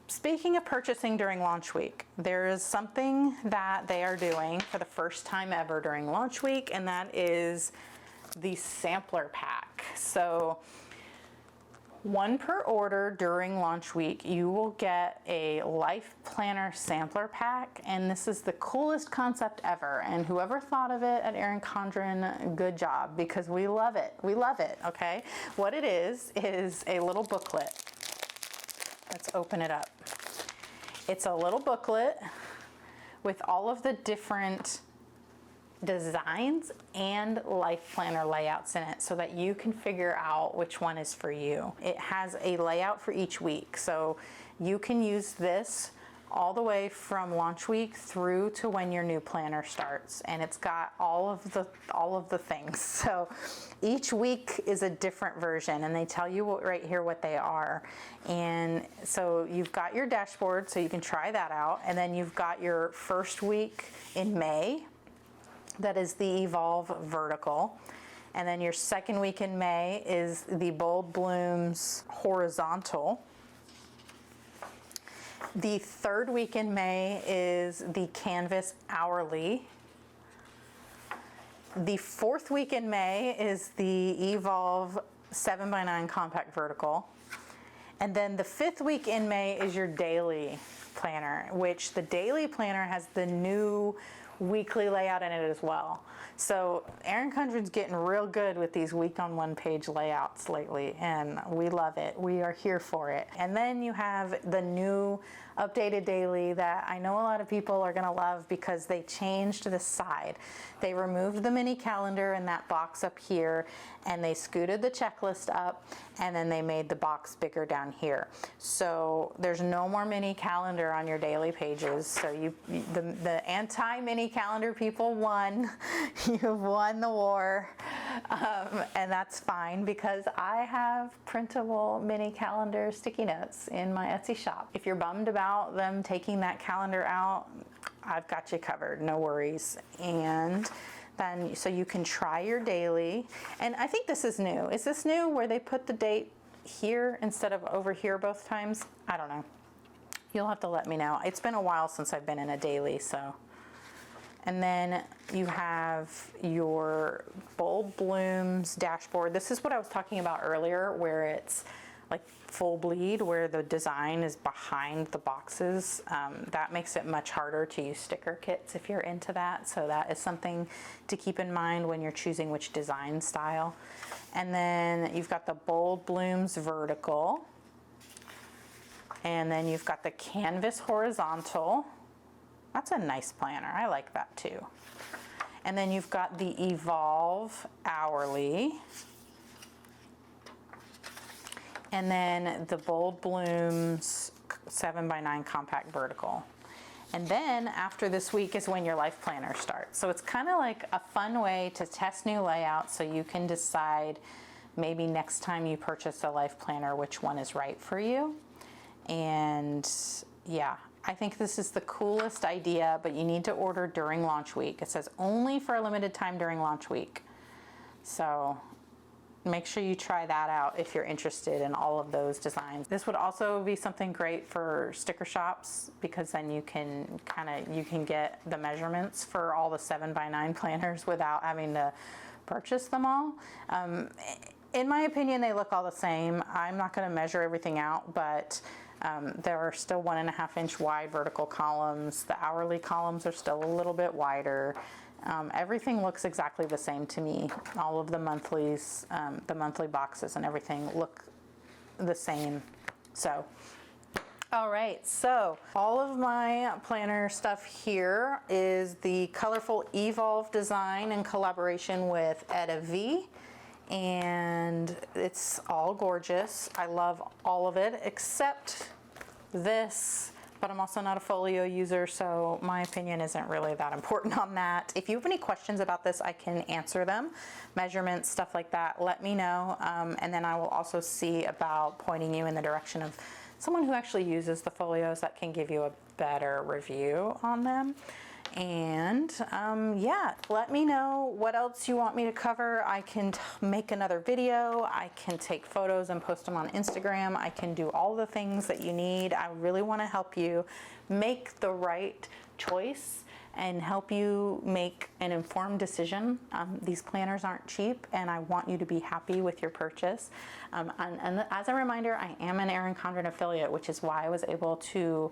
Speaking of purchasing during launch week, there is something that they are doing for the first time ever during launch week, and that is the sampler pack. So 1 per order during launch week, you will get a Life Planner sampler pack, and this is the coolest concept ever. And whoever thought of it at Erin Condren, good job, because we love it. We love it, okay? What it is a little booklet. Let's open it up. It's a little booklet with all of the different designs and life planner layouts in it so that you can figure out which one is for you. It has a layout for each week, so you can use this all the way from launch week through to when your new planner starts, and it's got all of the things. So each week is a different version, and they tell you right here what they are. And so you've got your dashboard, so you can try that out, and then you've got your first week in May. That is the Evolve Vertical. And then your second week in May is the Bold Blooms Horizontal. The third week in May is the Canvas Hourly. The fourth week in May is the Evolve 7x9 Compact Vertical. And then the fifth week in May is your daily planner, which the daily planner has the new weekly layout in it as well. So Erin Condren's getting real good with these week on one page layouts lately, and we love it. We are here for it. And then you have the new updated daily that I know a lot of people are gonna love because they changed the side. They removed the mini calendar in that box up here, and they scooted the checklist up, and then they made the box bigger down here. So there's no more mini calendar on your daily pages. So the anti-mini calendar people won. You've won the war, and that's fine because I have printable mini calendar sticky notes in my Etsy shop. If you're bummed about them taking that calendar out, I've got you covered, no worries. And then, so you can try your daily. And I think this is new. Is this new where they put the date here instead of over here both times? I don't know. You'll have to let me know. It's been a while since I've been in a daily, so. And then you have your Bold Blooms dashboard. This is what I was talking about earlier, where it's like full bleed, where the design is behind the boxes. That makes it much harder to use sticker kits if you're into that. So that is something to keep in mind when you're choosing which design style. And then you've got the Bold Blooms vertical. And then you've got the Canvas horizontal. That's a nice planner. I like that too. And then you've got the Evolve hourly. And then the Bold Blooms 7x9 Compact Vertical. And then after this week is when your Life Planner starts. So it's kind of like a fun way to test new layouts so you can decide maybe next time you purchase a Life Planner which one is right for you. And yeah, I think this is the coolest idea, but you need to order during launch week. It says only for a limited time during launch week. So make sure you try that out if you're interested in all of those designs. This would also be something great for sticker shops because then you can get the measurements for all the 7x9 planners without having to purchase them all. In my opinion, they look all the same. I'm not going to measure everything out, but there are still 1.5 inch wide vertical columns. The hourly columns are still a little bit wider. Everything looks exactly the same to me. All of the monthlies, the monthly boxes and everything look the same. So, all right, so all of my planner stuff here is the colorful Evolve design in collaboration with EttaVee. And it's all gorgeous. I love all of it except this, but I'm also not a Folio user, so my opinion isn't really that important on that. If you have any questions about this, I can answer them. Measurements, stuff like that, let me know. And then I will also see about pointing you in the direction of someone who actually uses the Folios that can give you a better review on them. And yeah, let me know what else you want me to cover. I can make another video. I can take photos and post them on Instagram. I can do all the things that you need. I really want to help you make the right choice and help you make an informed decision. These planners aren't cheap, and I want you to be happy with your purchase. And as a reminder, I am an Erin Condren affiliate, which is why I was able to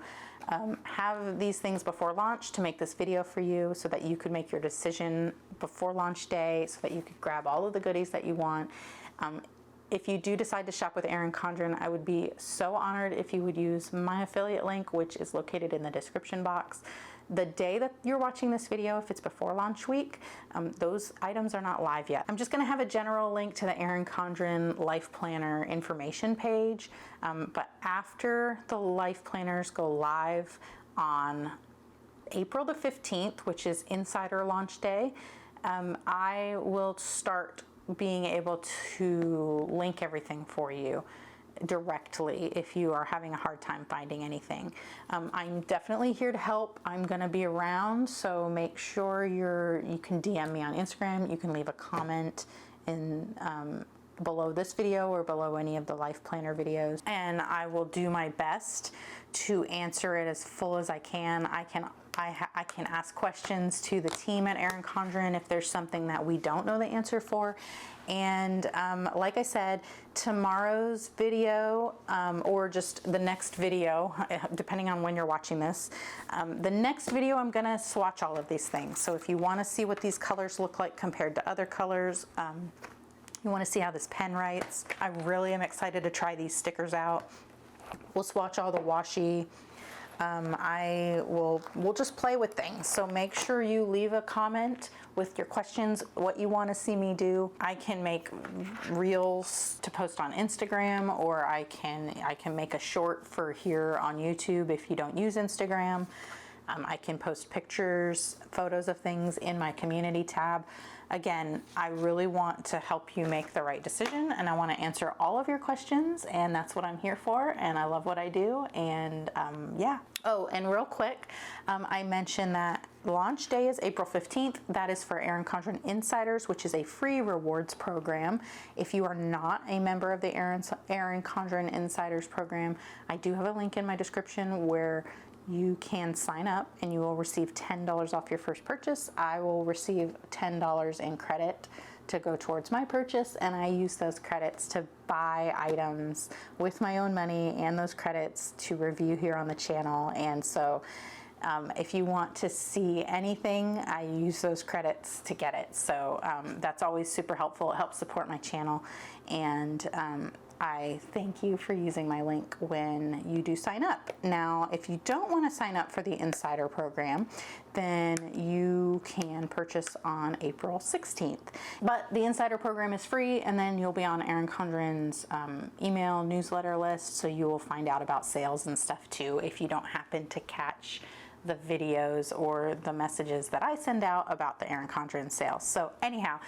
have these things before launch to make this video for you so that you could make your decision before launch day, so that you could grab all of the goodies that you want. If you do decide to shop with Erin Condren, I would be so honored if you would use my affiliate link, which is located in the description box. The day that you're watching this video, if it's before launch week, those items are not live yet. I'm just gonna have a general link to the Erin Condren LifePlanner information page, but after the Life Planners go live on April the 15th, which is Insider Launch Day, I will start being able to link everything for you directly if you are having a hard time finding anything. I'm definitely here to help. I'm gonna be around, so make sure you can DM me on Instagram. You can leave a comment in below this video or below any of the Life Planner videos, and I will do my best to answer it as full as I can. I can ask questions to the team at Erin Condren if there's something that we don't know the answer for. And like I said, tomorrow's video, or just the next video, depending on when you're watching this, the next video I'm gonna swatch all of these things. So if you wanna see what these colors look like compared to other colors, you wanna see how this pen writes, I really am excited to try these stickers out. We'll swatch all the washi. We'll just play with things. So make sure you leave a comment with your questions, what you want to see me do. I can make reels to post on Instagram, or I can make a short for here on YouTube if you don't use Instagram. I can post pictures, photos of things in my community tab. Again, I really want to help you make the right decision, and I want to answer all of your questions, and that's what I'm here for, and I love what I do, and yeah. Oh, and real quick, I mentioned that launch day is April 15th. That is for Erin Condren Insiders, which is a free rewards program. If you are not a member of the Erin Condren Insiders program, I do have a link in my description where you can sign up and you will receive $10 off your first purchase. I will receive $10 in credit to go towards my purchase, and I use those credits to buy items with my own money and those credits to review here on the channel. And so if you want to see anything, I use those credits to get it. So that's always super helpful. It helps support my channel, and I thank you for using my link when you do sign up. Now, if you don't want to sign up for the Insider program, then you can purchase on April 16th. But the Insider program is free, and then you'll be on Erin Condren's email newsletter list, so you will find out about sales and stuff too if you don't happen to catch the videos or the messages that I send out about the Erin Condren sales. So anyhow,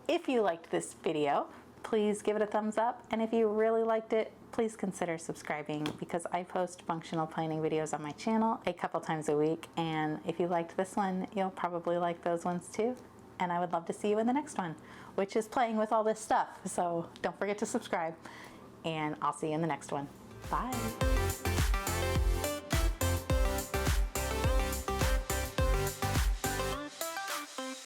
if you liked this video, please give it a thumbs up, and if you really liked it, please consider subscribing, because I post functional planning videos on my channel a couple times a week, and if you liked this one, you'll probably like those ones too, and I would love to see you in the next one, which is playing with all this stuff. So don't forget to subscribe, and I'll see you in the next one. Bye.